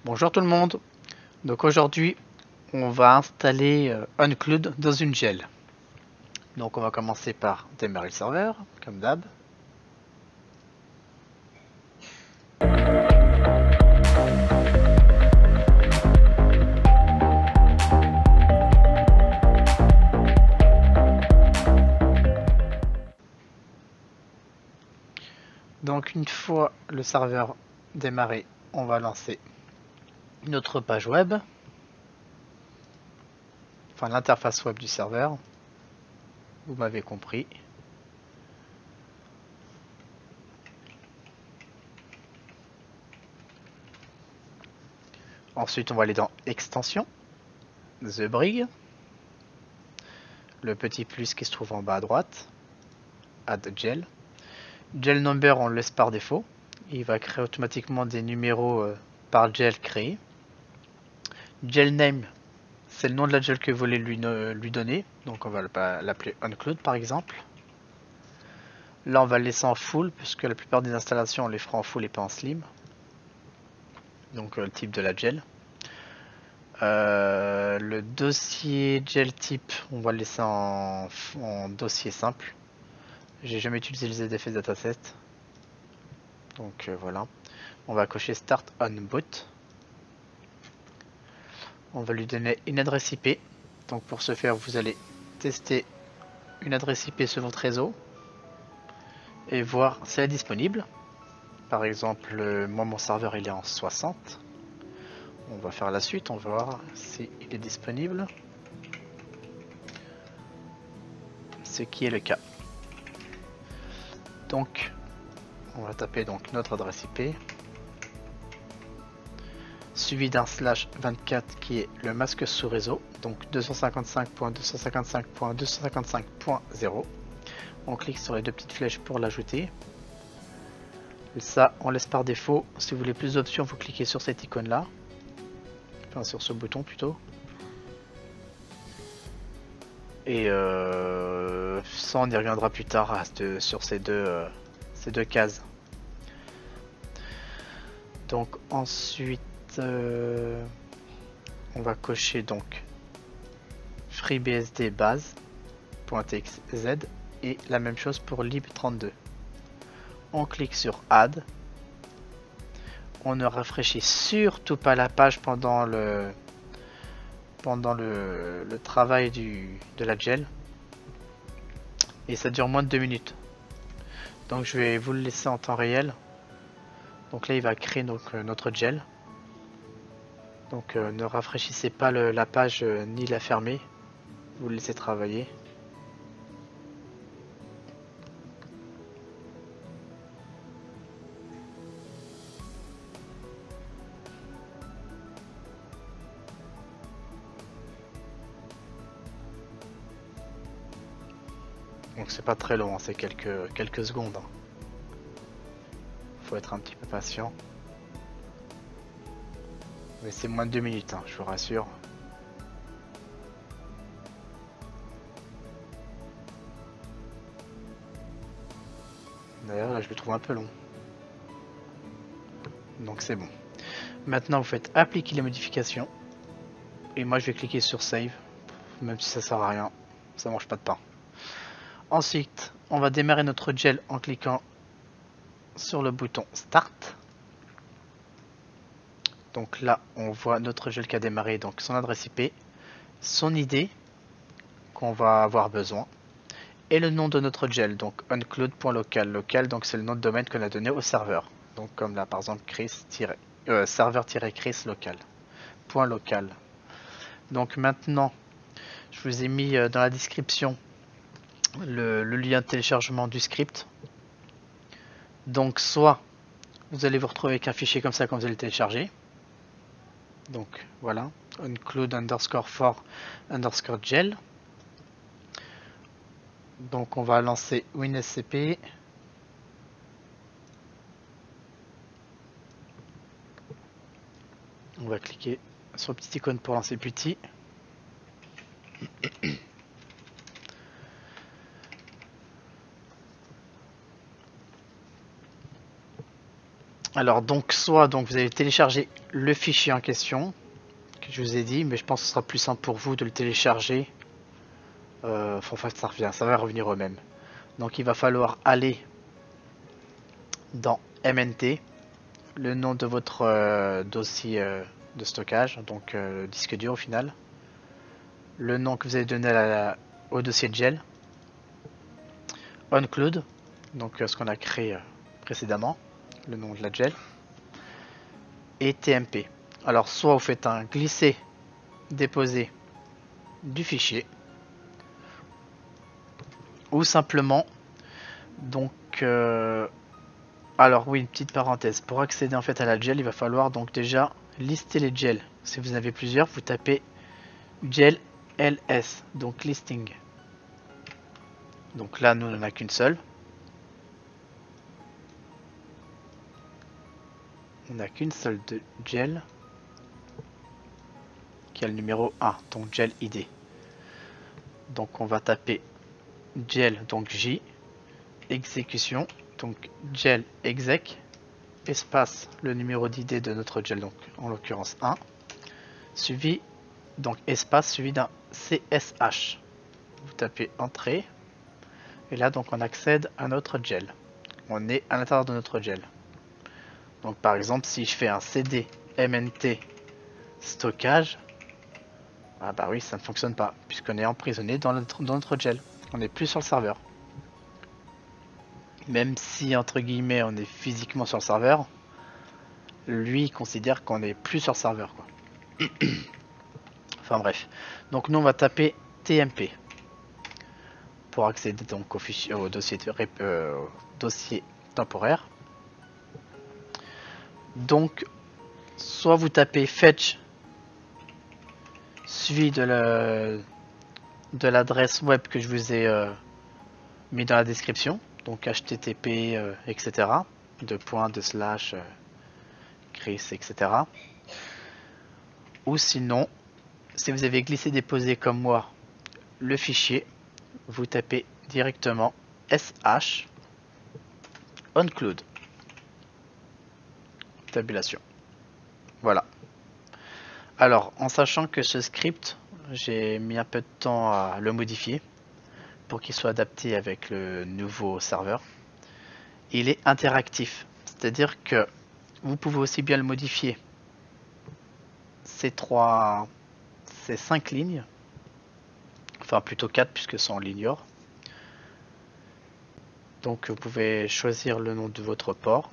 Bonjour tout le monde. Donc aujourd'hui, on va installer Uncloud dans une gel. Donc on va commencer par démarrer le serveur, comme d'hab. Donc une fois le serveur démarré, on va lancer notre page web. Enfin l'interface web du serveur. Vous m'avez compris. Ensuite on va aller dans Extension, The Brig, le petit plus qui se trouve en bas à droite, Add Gel. Gel Number on le laisse par défaut. Il va créer automatiquement des numéros par gel créé. Gel Name, c'est le nom de la gel que vous voulez lui donner. Donc on va l'appeler Uncloud par exemple. Là on va le laisser en full puisque la plupart des installations on les fera en full et pas en slim. Donc le type de la gel. Le dossier gel type, on va le laisser en dossier simple. J'ai jamais utilisé les ZFS dataset. Donc voilà. On va cocher Start on boot. On va lui donner une adresse IP. Donc pour ce faire, vous allez tester une adresse IP sur votre réseau et voir si elle est disponible. Par exemple, moi mon serveur il est en 60. On va faire la suite, on va voir si il est disponible. Ce qui est le cas. Donc, on va taper donc notre adresse IP. Suivi d'un /24 qui est le masque sous réseau, donc 255.255.255.0. On clique sur les deux petites flèches pour l'ajouter. Ça, on laisse par défaut. Si vous voulez plus d'options, vous cliquez sur cette icône là. Enfin, sur ce bouton plutôt. Et ça, on y reviendra plus tard sur ces deux cases. Donc ensuite, on va cocher donc FreeBSD base.txz et la même chose pour lib32. On clique sur Add. On ne rafraîchit surtout pas la page pendant le travail de la gel. Et ça dure moins de 2 minutes. Donc je vais vous le laisser en temps réel. Donc là il va créer notre gel. Donc ne rafraîchissez pas la page ni la fermez. Vous le laissez travailler. Donc c'est pas très long, hein, c'est quelques secondes. Hein. Faut être un petit peu patient. Mais c'est moins de 2 minutes, hein, je vous rassure. D'ailleurs là je le trouve un peu long. Donc c'est bon. Maintenant vous faites appliquer les modifications. Et moi je vais cliquer sur Save. Même si ça sert à rien. Ça mange pas de pain. Ensuite, on va démarrer notre gel en cliquant sur le bouton Start. Donc là, on voit notre gel qui a démarré, donc son adresse IP, son ID qu'on va avoir besoin, et le nom de notre gel, donc uncloud.local. Local, donc c'est le nom de domaine qu'on a donné au serveur. Donc comme là, par exemple, serveur-chris local. .local. Donc maintenant, je vous ai mis dans la description le lien de téléchargement du script. Donc soit vous allez vous retrouver avec un fichier comme ça quand vous allez le télécharger. Donc voilà, uncloud _for _gel. Donc on va lancer WinSCP. On va cliquer sur la petite icône pour lancer petit. Alors donc soit donc vous allez télécharger le fichier en question que je vous ai dit, mais je pense que ce sera plus simple pour vous de le télécharger. Enfin ça va revenir au même. Donc il va falloir aller dans MNT, le nom de votre dossier de stockage, donc disque dur au final, le nom que vous avez donné au dossier gel, onclude, donc ce qu'on a créé précédemment, le nom de la gel, et TMP. Alors soit vous faites un glisser déposer du fichier, ou simplement donc alors oui, une petite parenthèse, pour accéder en fait à la gel, il va falloir donc déjà lister les gels. Si vous en avez plusieurs, vous tapez gel ls, donc listing. Donc là nous on n'en a qu'une seule. On n'a qu'une seule de gel qui a le numéro 1, donc gel id. Donc on va taper gel, donc J, exécution, donc gel exec, espace le numéro d'id de notre gel, donc en l'occurrence 1, suivi, donc espace suivi d'un CSH. Vous tapez entrée, et là donc on accède à notre gel. On est à l'intérieur de notre gel. Donc par exemple si je fais un cd mnt stockage, ah bah oui, ça ne fonctionne pas, puisqu'on est emprisonné dans notre gel. On n'est plus sur le serveur. Même si, entre guillemets, on est physiquement sur le serveur, lui, il considère qu'on n'est plus sur le serveur, quoi. Enfin bref. Donc nous, on va taper TMP pour accéder donc au dossier temporaire. Donc, soit vous tapez fetch suivi de l'adresse web que je vous ai mis dans la description, donc http etc. Chris etc. Ou sinon, si vous avez glissé déposé comme moi le fichier, vous tapez directement sh onclude tabulation. Voilà. Alors, en sachant que ce script, j'ai mis un peu de temps à le modifier pour qu'il soit adapté avec le nouveau serveur. Il est interactif, c'est-à-dire que vous pouvez aussi bien le modifier ces 5 lignes, enfin plutôt 4 puisque c'est en l'ignore. Donc vous pouvez choisir le nom de votre port.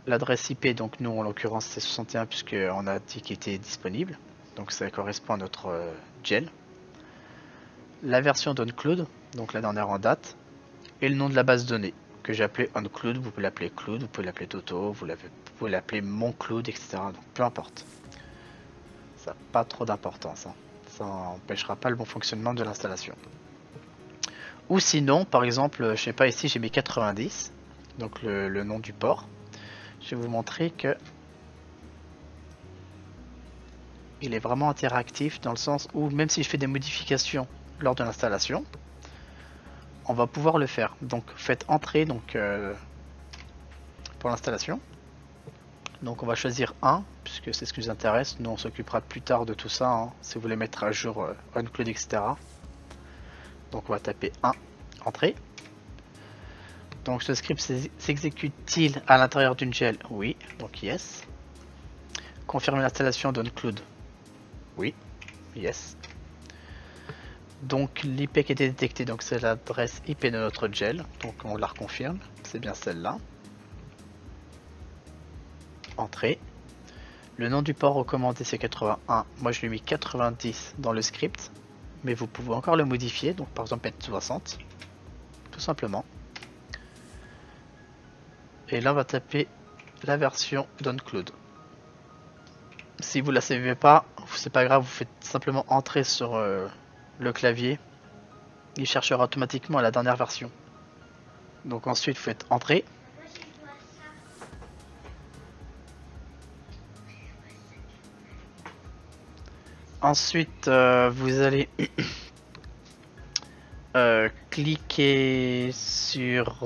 L'adresse IP, donc nous en l'occurrence c'est 61 puisqu'on a dit qu'il était disponible, donc ça correspond à notre gel. La version d'onclude, donc la dernière en date, et le nom de la base de données que j'ai appelé onclude. Vous pouvez l'appeler cloud, vous pouvez l'appeler toto, vous pouvez l'appeler mon cloud, etc. Donc peu importe, ça n'a pas trop d'importance, hein. Ça n'empêchera pas le bon fonctionnement de l'installation. Ou sinon, par exemple, je sais pas, ici j'ai mis 90, donc le nom du port. Je vais vous montrer que il est vraiment interactif dans le sens où même si je fais des modifications lors de l'installation, on va pouvoir le faire. Donc faites entrer donc pour l'installation. Donc on va choisir 1 puisque c'est ce qui nous intéresse. Nous on s'occupera plus tard de tout ça, hein, si vous voulez mettre à jour onclude etc. Donc on va taper 1 entrée. Donc ce script s'exécute-t-il à l'intérieur d'une gel? Oui, donc yes. Confirmer l'installation d'onclude? Oui, yes. Donc l'IP qui a été détectée, donc c'est l'adresse IP de notre gel, donc on la reconfirme, c'est bien celle-là. Entrée. Le nom du port recommandé c'est 81, moi je lui ai mis 90 dans le script, mais vous pouvez encore le modifier, donc par exemple mettre 60, tout simplement. Et là on va taper la version d'onclude. Si vous la savez pas, c'est pas grave, vous faites simplement entrer sur le clavier, il cherchera automatiquement la dernière version. Donc ensuite vous faites entrer. Ensuite vous allez cliquer sur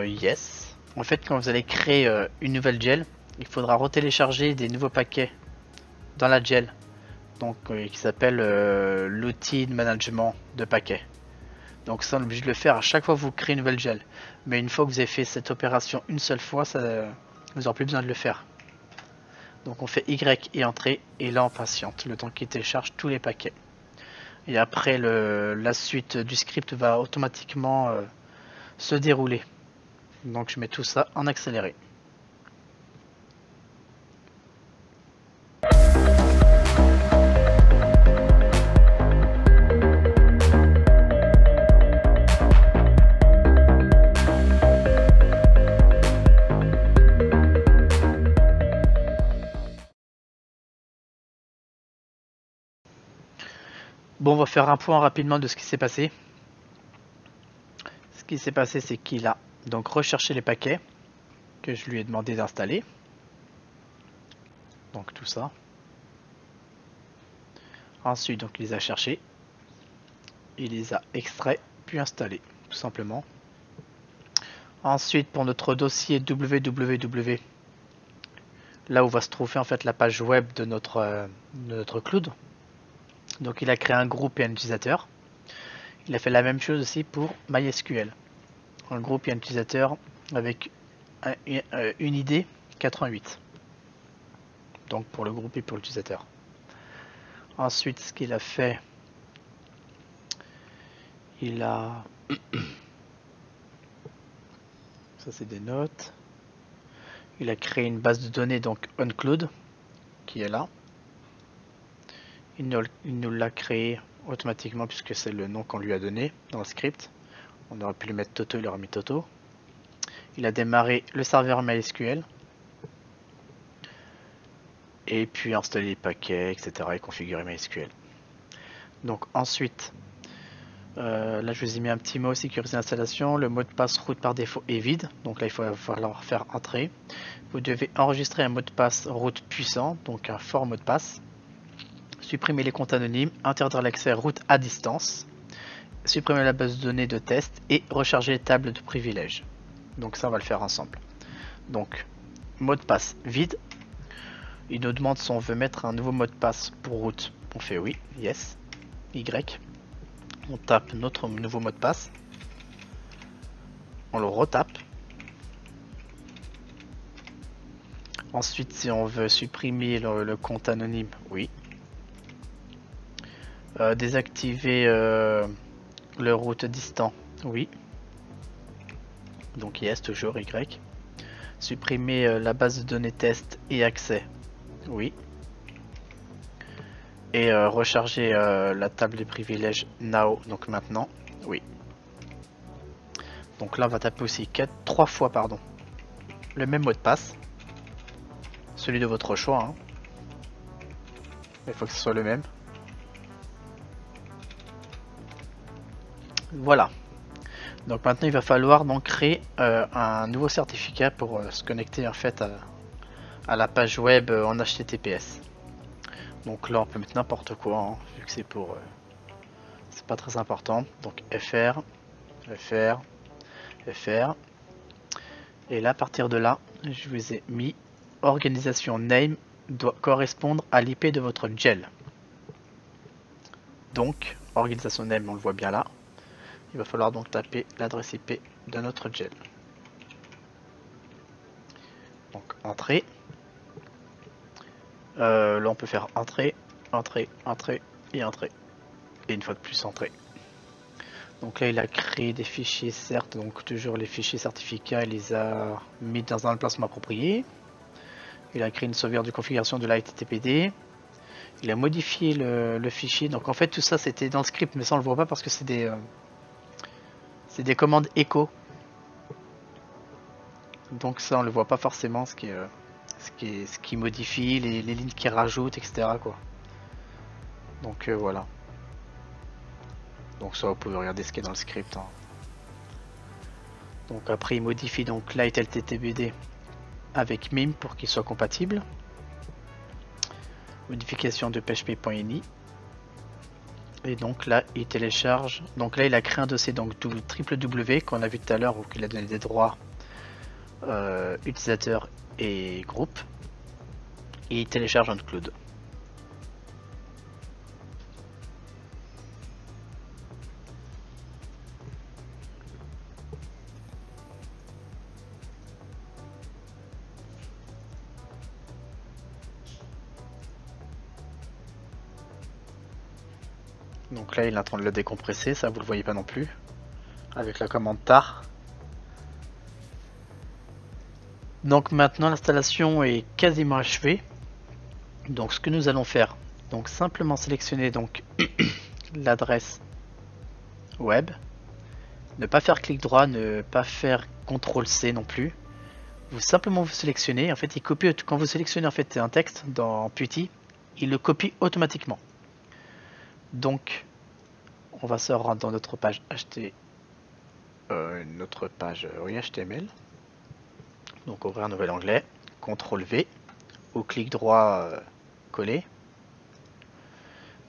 yes. En fait, quand vous allez créer une nouvelle gel, il faudra retélécharger des nouveaux paquets dans la gel, donc qui s'appelle l'outil de management de paquets. Donc ça, on est obligé de le faire à chaque fois que vous créez une nouvelle gel. Mais une fois que vous avez fait cette opération une seule fois, vous n'aurez plus besoin de le faire. Donc on fait Y et entrée, et là on patiente le temps qu'il télécharge tous les paquets. Et après, la suite du script va automatiquement se dérouler. Donc je mets tout ça en accéléré. Bon, on va faire un point rapidement de ce qui s'est passé. Ce qui s'est passé, c'est qu'il a donc recherché les paquets que je lui ai demandé d'installer. Donc tout ça. Ensuite, donc il les a cherchés. Il les a extraits puis installés, tout simplement. Ensuite, pour notre dossier www, là où va se trouver en fait la page web de notre cloud. Donc il a créé un groupe et un utilisateur. Il a fait la même chose aussi pour MySQL. Un groupe et un utilisateur avec une ID 88. Donc pour le groupe et pour l'utilisateur. Ensuite, ce qu'il a fait, il a... ça c'est des notes. Il a créé une base de données, donc OnCloud, qui est là. Il nous l'a créé automatiquement puisque c'est le nom qu'on lui a donné dans le script. On aurait pu lui mettre Toto, il aurait mis Toto. Il a démarré le serveur MySQL. Et puis installer les paquets, etc. et configurer MySQL. Donc ensuite, là je vous ai mis un petit mot sécurité d'installation. Le mot de passe route par défaut est vide. Donc là il va falloir faire entrer. Vous devez enregistrer un mot de passe route puissant, donc un fort mot de passe. Supprimer les comptes anonymes, interdire l'accès route à distance, supprimer la base de données de test et recharger les tables de privilèges. Donc ça on va le faire ensemble. Donc mot de passe vide. Il nous demande si on veut mettre un nouveau mot de passe pour route. On fait oui, yes, Y. On tape notre nouveau mot de passe. On le retape. Ensuite, si on veut supprimer le compte anonyme, oui. Désactiver le route distant, oui. Donc yes, toujours Y. Supprimer la base de données test et accès, oui. Et recharger la table des privilèges now, donc maintenant, oui. Donc là on va taper aussi 3 fois pardon, le même mot de passe. Celui de votre choix, hein. Il faut que ce soit le même. Voilà. Donc maintenant il va falloir donc créer un nouveau certificat pour se connecter en fait à la page web en HTTPS. Donc là on peut mettre n'importe quoi, hein, vu que c'est pour c'est pas très important. Donc fr, et là à partir de là je vous ai mis organisation name doit correspondre à l'IP de votre gel. Donc organisation name, on le voit bien là. Il va falloir donc taper l'adresse IP de notre gel. Donc entrée. Là on peut faire entrée, entrée, entrée et entrée. Et une fois de plus entrée. Donc là il a créé des fichiers certes, donc toujours les fichiers certificats, il les a mis dans un emplacement approprié. Il a créé une sauvegarde de configuration de la HTTPD. Il a modifié le fichier. Donc en fait tout ça c'était dans le script, mais ça on le voit pas parce que c'est des commandes echo. Donc ça on le voit pas forcément ce qui modifie, les lignes qui rajoutent, etc. quoi. Donc voilà. Donc ça vous pouvez regarder ce qui est dans le script, hein. Donc après il modifie donc l'HTTPD avec MIM pour qu'il soit compatible. Modification de php.ini. Et donc là il télécharge. Donc là il a créé un dossier donc www qu'on a vu tout à l'heure où il a donné des droits utilisateur et groupe et télécharge OnCloud. Donc là il est en train de le décompresser, ça vous le voyez pas non plus, avec la commande tar. Donc maintenant l'installation est quasiment achevée. Donc ce que nous allons faire, donc simplement sélectionner donc l'adresse web, ne pas faire clic droit, ne pas faire CTRL C non plus. Vous simplement vous sélectionnez, en fait il copie, quand vous sélectionnez en fait un texte dans Putty, il le copie automatiquement. Donc on va se rendre dans notre page HTML. Donc ouvrir un nouvel onglet, CTRL V, ou clic droit coller,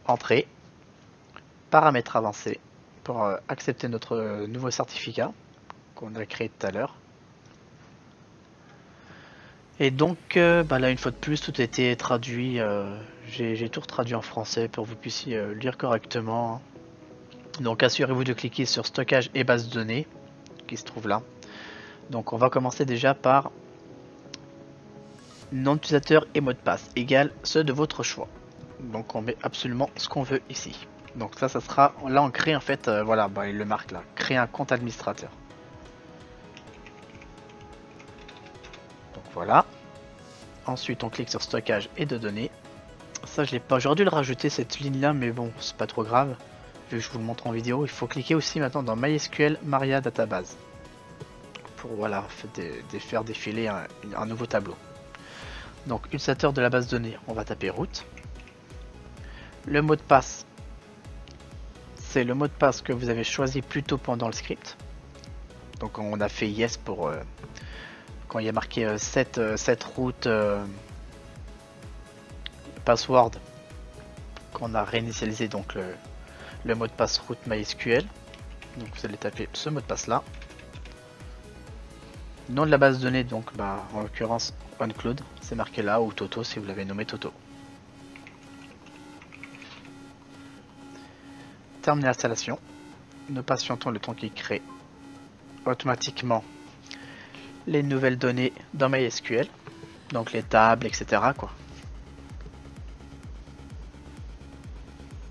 entrée, paramètres avancés pour accepter notre nouveau certificat qu'on a créé tout à l'heure. Et donc là une fois de plus tout a été traduit, j'ai tout traduit en français pour que vous puissiez lire correctement. Donc assurez-vous de cliquer sur stockage et base de données qui se trouve là. Donc on va commencer déjà par nom d'utilisateur et mot de passe égale ceux de votre choix. Donc on met absolument ce qu'on veut ici. Donc ça sera, là on crée en fait, voilà, il le marque là, créer un compte administrateur. Donc voilà. Ensuite on clique sur stockage et de données. Ça je l'ai pas, j'aurais dû le rajouter cette ligne là, mais bon c'est pas trop grave. Vu que je vous le montre en vidéo, il faut cliquer aussi maintenant dans MySQL Maria Database. Pour voilà, faire défiler un nouveau tableau. Donc utilisateur de la base de données, on va taper root. Le mot de passe, c'est le mot de passe que vous avez choisi plus tôt pendant le script. Donc on a fait yes pour quand il y a marqué set root password, qu'on a réinitialisé donc le mot de passe root MySQL. Donc vous allez taper ce mot de passe là. Nom de la base de données, donc en l'occurrence OnCloud, c'est marqué là, ou Toto si vous l'avez nommé Toto. Terminer l'installation. Nous patientons le temps qu'il crée automatiquement les nouvelles données dans MySQL, donc les tables, etc. quoi.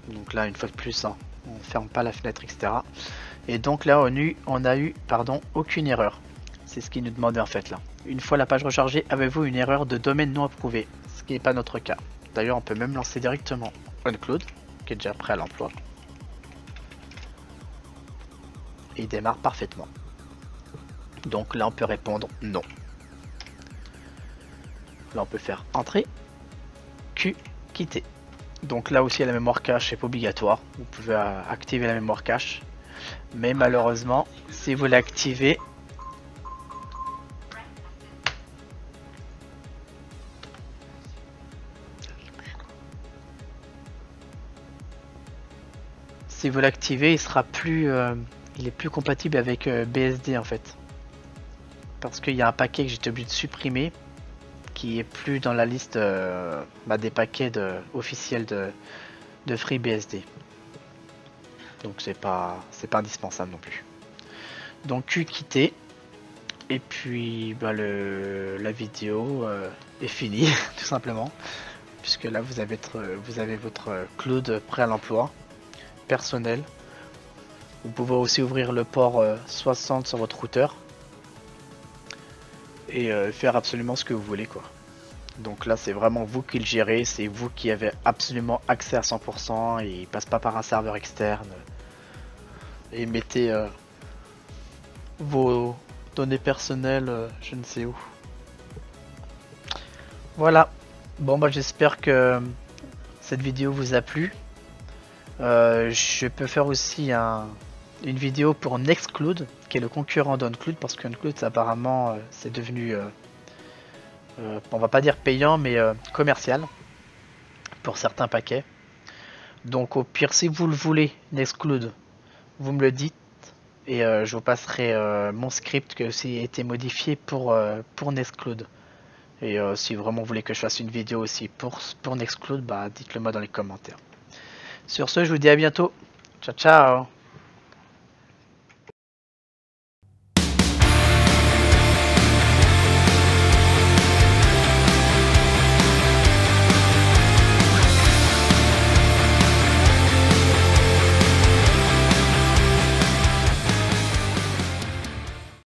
Donc là, une fois de plus, hein, on ne ferme pas la fenêtre, etc. Et donc là, on a eu aucune erreur. C'est ce qu'il nous demandait en fait là. Une fois la page rechargée, avez-vous une erreur de domaine non approuvé? Ce qui n'est pas notre cas. D'ailleurs, on peut même lancer directement OnCloud, qui est déjà prêt à l'emploi. Et il démarre parfaitement. Donc là, on peut répondre non. Là, on peut faire entrée, Q, quitter. Donc là aussi, la mémoire cache n'est pas obligatoire. Vous pouvez activer la mémoire cache. Mais malheureusement, si vous l'activez, il sera plus, il est plus compatible avec BSD en fait, parce qu'il y a un paquet que j'étais obligé de supprimer, qui est plus dans la liste des paquets officiels de FreeBSD. Donc c'est pas indispensable non plus. Donc Q quitter, et puis la vidéo est finie tout simplement, puisque là vous avez votre Cloud prêt à l'emploi personnel. Vous pouvez aussi ouvrir le port 60 sur votre routeur et faire absolument ce que vous voulez quoi. Donc là c'est vraiment vous qui le gérez, c'est vous qui avez absolument accès à 100% et il passe pas par un serveur externe. Et mettez vos données personnelles je ne sais où. Voilà. Bon j'espère que cette vidéo vous a plu. Je peux faire aussi une vidéo pour Nextcloud, qui est le concurrent d'OnCloud, parce qu'OnCloud apparemment c'est devenu, on va pas dire payant, mais commercial pour certains paquets. Donc au pire, si vous le voulez, Nextcloud, vous me le dites, Et je vous passerai mon script qui a aussi été modifié pour Nextcloud. Et si vraiment vous voulez que je fasse une vidéo aussi pour Nextcloud, bah dites-le moi dans les commentaires. Sur ce, je vous dis à bientôt. Ciao ciao.